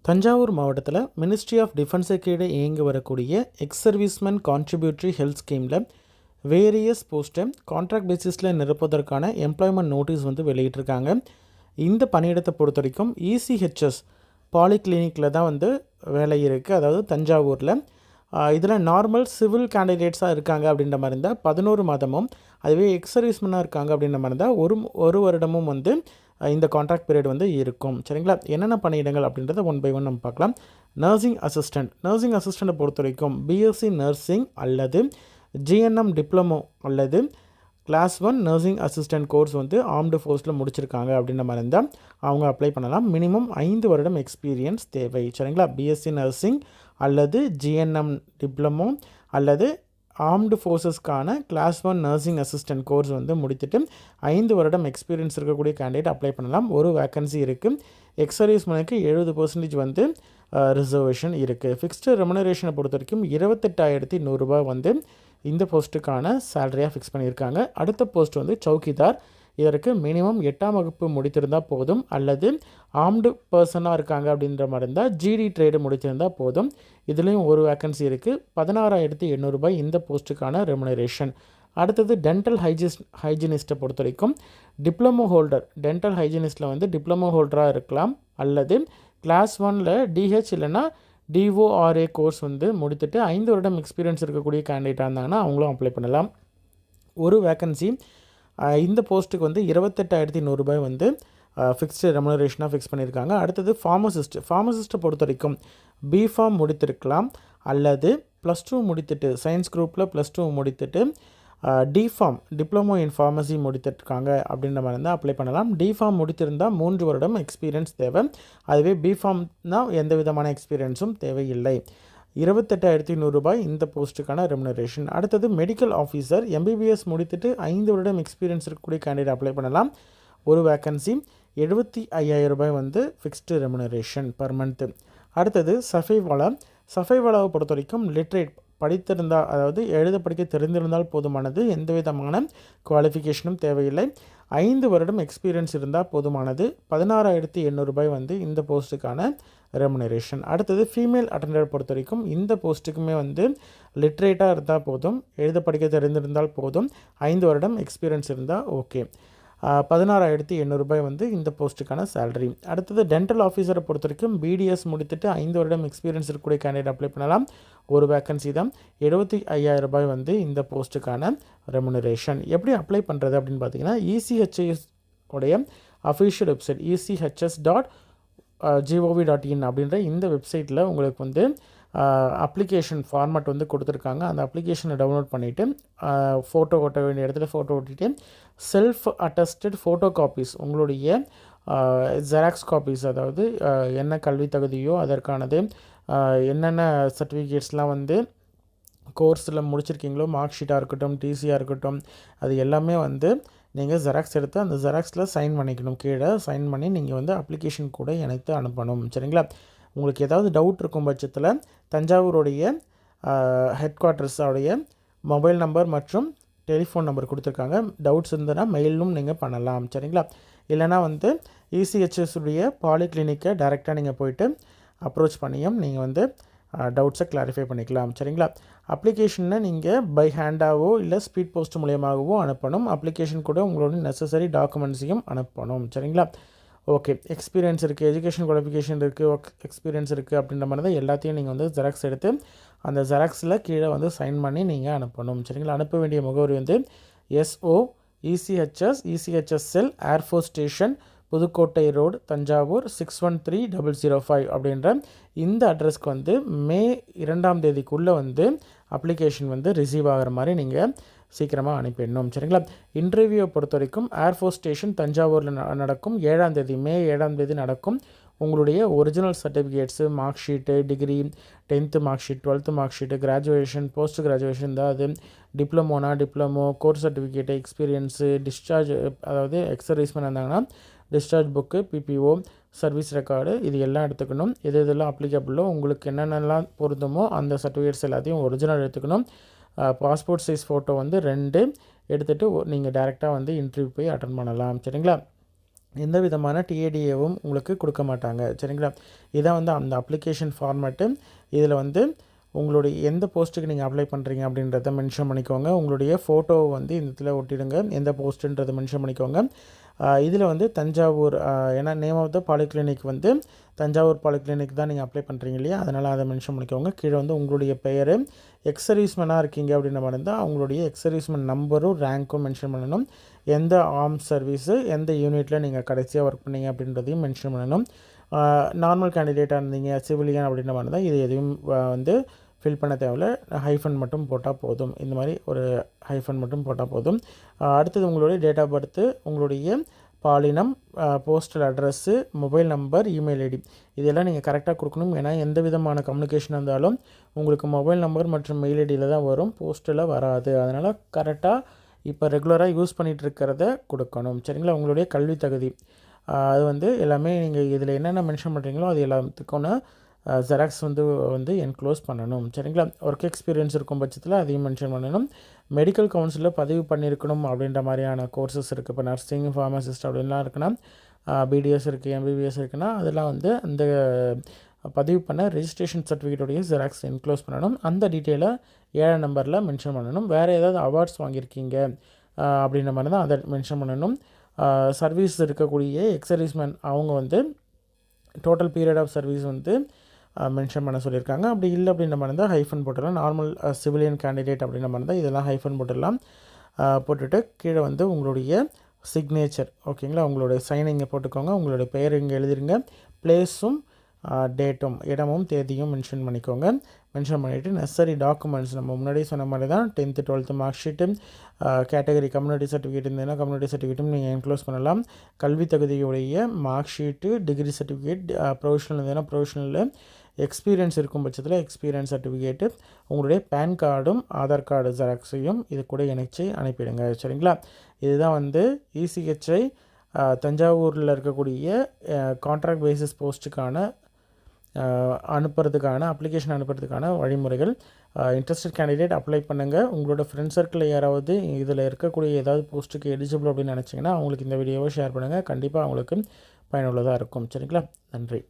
தஞ்சாவூர் மாவட்டத்தில் ministry of டிஃபென்ஸை கீழே இயங்கி வரக்கூடிய எக்ஸ் சர்வீஸ்மென் கான்ட்ரிபியூட்டரி ஹெல்த் ஸ்கீமில் வேரியஸ் போஸ்ட்டை கான்ட்ராக்ட் பேசிஸில் நிரப்புவதற்கான எம்ப்ளாய்மெண்ட் நோட்டீஸ் வெளியிட்டிருக்காங்க. இந்த பணியிடத்தை பொறுத்த வரைக்கும் இசிஹெச்எஸ் பாலிகிளினிக்கில் தான் வேலை இருக்குது. அதாவது தஞ்சாவூரில் இதில் நார்மல் சிவில் கேண்டிடேட்ஸாக இருக்காங்க அப்படின்ற மாதிரி இருந்தால் 11 மாதமும், அதுவே எக்ஸ் சர்வீஸ்மென்னாக இருக்காங்க அப்படின்ற மாதிரி இருந்தால் ஒரு வருடமும் இந்த கான்ட்ராக்ட் பீரியட் இருக்கும். சரிங்களா? என்னென்ன பணியிடங்கள் அப்படின்றத ஒன் பை ஒன் நம்ம பார்க்கலாம். நர்சிங் அசிஸ்டண்ட்டை பொறுத்த வரைக்கும் பிஎஸ்சி நர்சிங் அல்லது ஜிஎன்எம் டிப்ளமோ அல்லது class 1 nursing assistant course armed ஃபோர்ஸில் முடிச்சிருக்காங்க அப்படின்ற மாதிரி இருந்தால் அவங்க அப்ளை பண்ணலாம். மினிமம் 5 வருடம் எக்ஸ்பீரியன்ஸ் தேவை. சரிங்களா? பிஎஸ்சி நர்சிங் அல்லது ஜிஎன்எம் டிப்ளமோ அல்லது ஆர்ம்டு ஃபோர்ஸஸ்க்கான கிளாஸ் 1 நர்சிங் அசிஸ்டன்ட் கோர்ஸ் முடித்துட்டு 5 வருடம் எக்ஸ்பீரியன்ஸ் இருக்கக்கூடிய கேண்டிடேட் அப்ளை பண்ணலாம். ஒரு வேக்கன்சி இருக்குது. எக்ஸ் சர்வீஸ்மேனுக்கு 70% ரிசர்வேஷன் இருக்குது. ஃபிக்ஸ்டு ரெமுனரேஷனை பொறுத்த வரைக்கும் 28,100 ரூபாய் இந்த போஸ்ட்டுக்கான சேலரியாக ஃபிக்ஸ் பண்ணியிருக்காங்க. அடுத்த போஸ்ட் சௌக்கிதார். இதற்கு மினிமம் 8ஆம் வகுப்பு முடித்திருந்தால் போதும், அல்லது ஆர்ம்டு பர்சனாக இருக்காங்க அப்படின்ற மாதிரி இருந்தால் ஜிடி ட்ரேடு முடித்திருந்தால் போதும். இதுலேயும் ஒரு வேக்கன்சி இருக்குது. 16,800 ரூபாய் இந்த போஸ்ட்டுக்கான ரெமுனரேஷன். அடுத்தது டென்டல் ஹைஜினிஸ்ட்டை பொறுத்த வரைக்கும் டிப்ளமோ ஹோல்டர், டென்டல் ஹைஜினிஸ்ட்டில் டிப்ளமோ ஹோல்டராக இருக்கலாம், அல்லது கிளாஸ் 1ல் டிஹெச் இல்லைனா டிஓஆர்ஏ கோர்ஸ் முடித்துட்டு 5 வருடம் எக்ஸ்பீரியன்ஸ் இருக்கக்கூடிய கேண்டிடேட்டாக இருந்தாங்கன்னா அவங்களும் அப்ளை பண்ணலாம். ஒரு வேக்கன்சி. இந்த போஸ்ட்டுக்கு 28,100 ரூபாய் ஃபிக்ஸ்டு ரெமுனரேஷனாக ஃபிக்ஸ் பண்ணியிருக்காங்க. அடுத்தது ஃபார்மசிஸ்ட்டை பொறுத்த வரைக்கும் பிஃபார்ம் முடித்திருக்கலாம், அல்லது +2 முடித்துட்டு சயின்ஸ் குரூப்பில் +2 முடித்துட்டு டிஃபார்ம் டிப்ளமோ இன் ஃபார்மசி முடித்திருக்காங்க அப்படின்ற மாதிரி இருந்தால் அப்ளை பண்ணலாம். டிஃபார்ம் முடித்திருந்தால் 3 வருடம் எக்ஸ்பீரியன்ஸ் தேவை. அதுவே பிஃபார்ம்னால் எந்த விதமான எக்ஸ்பீரியன்ஸும் தேவையில்லை. 28,100 ரூபாய் இந்த போஸ்ட்டுக்கான ரெமுனரேஷன். அடுத்தது மெடிக்கல் ஆஃபீஸர், எம்பிபிஎஸ் முடித்துட்டு 5 வருடம் எக்ஸ்பீரியன்ஸ் இருக்கக்கூடிய கேண்டிடேட் அப்ளை பண்ணலாம். ஒரு வேக்கன்சி. 75,000 ரூபாய் ஃபிக்ஸ்டு ரெமுனரேஷன் பர் மந்த்து. அடுத்தது சஃபைவாலாவை பொறுத்த வரைக்கும் லிட்ரேட் படித்திருந்தால், அதாவது எழுத படிக்க தெரிந்திருந்தால் போதுமானது. எந்த விதமான குவாலிஃபிகேஷனும் தேவையில்லை. 5 வருடம் எக்ஸ்பீரியன்ஸ் இருந்தால் போதுமானது. 16,800 ரூபாய் இந்த போஸ்ட்டுக்கான ரெமுனரேஷன். அடுத்தது ஃபீமேல் அட்டெண்டர் பொறுத்த வரைக்கும் இந்த போஸ்ட்டுக்குமே லிட்ரேட்டாக இருந்தால் போதும், எழுத படிக்க தெரிந்திருந்தால் போதும், 5 வருடம் எக்ஸ்பீரியன்ஸ் இருந்தால் ஓகே. 16,800 ரூபாய் இந்த போஸ்ட்டுக்கான சேலரி. அடுத்தது டென்டல் ஆஃபீஸரை பொறுத்த வரைக்கும் பிடிஎஸ் முடித்துட்டு 5 வருடம் எக்ஸ்பீரியன்ஸ் இருக்கக்கூடிய கேண்டிடேட் அப்ளை பண்ணலாம். ஒரு வேக்கன்சி தான். 75,000 ரூபாய் இந்த போஸ்ட்டுக்கான ரெமுனரேஷன். எப்படி அப்ளை பண்ணுறது அப்படின்னு பார்த்தீங்கன்னா, இசிஹெச்எஸ் உடைய அஃபிஷியல் வெப்சைட் eachs.gov.in அப்படின்ற இந்த வெப்சைட்டில் உங்களுக்கு அப்ளிகேஷன் ஃபார்மேட் கொடுத்துருக்காங்க. அந்த அப்ளிகேஷனை டவுன்லோட் பண்ணிவிட்டு ஃபோட்டோ ஒட்ட வேண்டிய இடத்துல ஃபோட்டோ ஒட்டிட்டு செல்ஃப் அட்டஸ்டட் ஃபோட்டோ காப்பீஸ், உங்களுடைய ஜெராக்ஸ் காப்பீஸ், அதாவது என்ன கல்வி தகுதியோ அதற்கானது, என்னென்ன சர்டிஃபிகேட்ஸ்லாம் கோர்ஸில் முடிச்சிருக்கீங்களோ, மார்க் ஷீட்டாக இருக்கட்டும், டிசியாக இருக்கட்டும், அது எல்லாமே நீங்கள் ஜெராக்ஸ் எடுத்து அந்த ஜெராக்ஸில் சைன் பண்ணிக்கணும். கீழே சைன் பண்ணி நீங்கள் அப்ளிகேஷன் கூட இணைத்து அனுப்பணும். சரிங்களா? உங்களுக்கு ஏதாவது டவுட் இருக்கும் பட்சத்தில் தஞ்சாவூருடைய ஹெட் குவார்ட்டர்ஸோடைய மொபைல் நம்பர் மற்றும் டெலிஃபோன் நம்பர் கொடுத்துருக்காங்க. டவுட்ஸ் இருந்ததுன்னா மெயிலும் நீங்கள் பண்ணலாம். சரிங்களா? இல்லைனா இசிஹெச்எஸ் உடைய பாலிகிளினிக்கை டைரெக்டாக நீங்கள் போயிட்டு அப்ரோச் பண்ணியும் நீங்கள் டவுட்ஸை கிளாரிஃபை பண்ணிக்கலாம். சரிங்களா? அப்ளிகேஷனை நீங்கள் பை ஹேண்டாவோ இல்லை ஸ்பீட் போஸ்ட் மூலியமாகவோ அனுப்பணும். அப்ளிகேஷன் கூட உங்களோட நெசசரி டாக்குமெண்ட்ஸையும் அனுப்பணும். சரிங்களா? ஓகே. எக்ஸ்பீரியன்ஸ் இருக்குது, எஜுகேஷன் குவாலிஃபிகேஷன் இருக்குது, ஒர்க் எக்ஸ்பீரியன்ஸ் இருக்குது அப்படின்ற மாதிரி தான் எல்லாத்தையும் நீங்கள் ஜெராக்ஸ் எடுத்து அந்த ஜெராக்ஸில் கீழே சைன் பண்ணி நீங்கள் அனுப்பணும். சரிங்களா? அனுப்ப வேண்டிய முகவரி SO ECHS cell Air Force station, Pudukkottai road, Thanjavur 613005 அப்படின்ற இந்த அட்ரஸ்க்கு மே 2ஆம் தேதிக்குள்ளே அப்ளிகேஷன் ரிசீவ் ஆகிற மாதிரி நீங்கள் சீக்கிரமாக அனுப்பிடணும். சரிங்களா? இன்டர்வியூவை பொறுத்த வரைக்கும் ஏர்ஃபோர்ஸ் ஸ்டேஷன் தஞ்சாவூரில் நடக்கும். மே 7ஆம் தேதி நடக்கும். உங்களுடைய original certificates, mark sheet, degree, 10th mark sheet, 12th mark sheet, graduation, post graduation தான், அது diploma, course certificate, experience, discharge, அதாவது எக்ஸ் சர்வீஸ்மேன் இருந்தாங்கன்னா discharge book, PPO, service record, இது எல்லாம் எடுத்துக்கணும். எதெல்லாம் அப்ளிகபிளோ உங்களுக்கு என்னென்னலாம் பொருந்துமோ அந்த சர்டிஃபிகேட்ஸ் எல்லாத்தையும் ஒரிஜினல் எடுத்துக்கணும். பாஸ்போர்ட் சைஸ் ஃபோட்டோ 2 எடுத்துகிட்டு நீங்கள் டேரெக்டாக இன்டர்வியூ போய் அட்டன் பண்ணலாம். சரிங்களா? எந்த விதமான டிஏடிஏவும் உங்களுக்கு கொடுக்க மாட்டாங்க. சரிங்களா? இதான் வந்து அந்த அப்ளிகேஷன் ஃபார்மேட்டு. இதில் வந்து உங்களுடைய எந்த போஸ்ட்டுக்கு நீங்கள் அப்ளை பண்ணுறீங்க அப்படின்றத மென்ஷன் பண்ணிக்கோங்க. உங்களுடைய ஃபோட்டோவை வந்து இந்த இடத்துல ஒட்டிடுங்க. எந்த போஸ்ட்டுன்றதை மென்ஷன் பண்ணிக்கோங்க. இதில் வந்து தஞ்சாவூர் ஏன்னா நேம் ஆஃப் த பாலிகிளினிக் வந்து தஞ்சாவூர் பாலிகிளினிக் தான் நீங்கள் அப்ளை பண்ணுறீங்க இல்லையா? அதனால் அதை மென்ஷன் பண்ணிக்கோங்க. கீழே வந்து உங்களுடைய பெயர், எக்ஸ் சர்வீஸ்மேனாக இருக்கீங்க அப்படின்ற மாதிரி இருந்தால் அவங்களுடைய எக்ஸ் சர்வீஸ்மேன் நம்பரும் ரேங்க்கும் மென்ஷன் பண்ணணும். எந்த ஆர்ம் சர்வீஸு எந்த யூனிட்டில் நீங்கள் கடைசியாக ஒர்க் பண்ணீங்க அப்படின்றதையும் மென்ஷன் பண்ணணும். நார்மல் கேண்டிடேட்டாக இருந்தீங்க, சிவிலியன் அப்படின்ற மாதிரி தான் இது எதையும் வந்து ஃபில் பண்ண தேவையில்ல. ஹைஃபன் மட்டும் போட்டால் போதும். இந்த மாதிரி ஒரு ஹைஃபன் மட்டும் போட்டால் போதும். அடுத்தது உங்களுடைய டேட் ஆஃப் பர்த்து, உங்களுடைய பாலினம், postal address, mobile number, email ID இதெல்லாம் நீங்கள் கரெக்டாக கொடுக்கணும். ஏன்னா எந்த விதமான கம்யூனிகேஷன் இருந்தாலும் உங்களுக்கு மொபைல் நம்பர் மற்றும் மெயில் ஐடியில் தான் வரும், போஸ்ட்டில் வராது. அதனால் கரெக்டாக இப்போ ரெகுலராக யூஸ் பண்ணிகிட்டு இருக்கிறத கொடுக்கணும். சரிங்களா? உங்களுடைய கல்வி தகுதி அது வந்து எல்லாமே நீங்கள் இதில் என்னென்ன மென்ஷன் பண்ணுறீங்களோ அது எல்லாத்துக்கான ஜெராக்ஸ் வந்து என்க்ளோஸ் பண்ணணும். சரிங்களா? ஒர்க் எக்ஸ்பீரியன்ஸ் இருக்கும் பட்சத்தில் அதையும் மென்ஷன் பண்ணணும். மெடிக்கல் கவுன்சிலில் பதிவு பண்ணியிருக்கணும் அப்படின்ற மாதிரியான கோர்சஸ் இருக்குது. இப்போ நர்சிங், ஃபார்மசிஸ்ட் அப்படின்லாம் இருக்குன்னா, பிடிஎஸ் இருக்குது, எம்பிபிஎஸ் இருக்குன்னா அதெல்லாம் வந்து அந்த பதிவு பண்ண ரெஜிஸ்ட்ரேஷன் சர்டிஃபிகேட்டோடைய ஜெராக்ஸ் என்க்ளோஸ் பண்ணணும். அந்த டீட்டெயிலை 7 நம்பரில் மென்ஷன் பண்ணணும். வேறு ஏதாவது அவார்ட்ஸ் வாங்கியிருக்கீங்க அப்படின்ற மாதிரி தான் அதை மென்ஷன் பண்ணணும். சர்வீஸ் இருக்கக்கூடிய எக்ஸ் சர்வீஸ்மேன் அவங்க வந்து டோட்டல் பீரியட் ஆஃப் சர்வீஸ் வந்து மென்ஷன் பண்ண சொல்லியிருக்காங்க. அப்படி இல்லை அப்படின்ற மாதிரி இருந்தால் ஹைஃபன் போட்டுடலாம். நார்மல் சிவிலியன் கேண்டிடேட் அப்படின்ற மாதிரி இருந்தால் இதெல்லாம் ஹைஃபன் போட்டுடலாம். போட்டுட்டு கீழே வந்து உங்களுடைய சிக்னேச்சர், ஓகேங்களா, உங்களுடைய சைன் இங்கே போட்டுக்கோங்க. உங்களுடைய பெயர் இங்கே எழுதிருங்க. பிளேஸும் டேட்டும், இடமும் தேதியும் மென்ஷன் பண்ணிக்கோங்க. மென்ஷன் பண்ணிவிட்டு நெசசரி டாக்குமெண்ட்ஸ் நம்ம முன்னாடியே சொன்ன மாதிரி தான் 10th 12th mark sheet, category community certificate இருந்ததுன்னா கம்யூனிட்டி சர்டிஃபிகேட்டும் நீங்கள் என்க்ளோஸ் பண்ணலாம். கல்வி தகுதியுடைய mark sheet, degree certificate, provisional இருந்ததுன்னா ப்ரொவிஷனலில், எக்ஸ்பீரியன்ஸ் இருக்கும் பட்சத்தில் எக்ஸ்பீரியன்ஸ் சர்டிஃபிகேட்டு, உங்களுடைய பேன் கார்டும் ஆதார் கார்டு ஜெராக்ஸையும் இது கூட இணைச்சி அனுப்பிடுங்க. சரிங்களா? இதுதான் வந்து இசிஹெச்ஐ தஞ்சாவூரில் இருக்கக்கூடிய கான்ட்ராக்ட் பேசிஸ் போஸ்ட்டுக்கான அப்ளிகேஷன் அனுப்புறதுக்கான வழிமுறைகள். இன்ட்ரெஸ்டட் கேண்டிடேட் அப்ளை பண்ணுங்கள். உங்களோட ஃப்ரெண்ட் சர்க்கிளில் யாராவது இதில் இருக்கக்கூடிய ஏதாவது போஸ்ட்டுக்கு எலிஜிபிள் அப்படின்னு நினச்சிங்கன்னா அவங்களுக்கு இந்த வீடியோவை ஷேர் பண்ணுங்கள். கண்டிப்பாக அவங்களுக்கு பயனுள்ளதாக இருக்கும். சரிங்களா? நன்றி.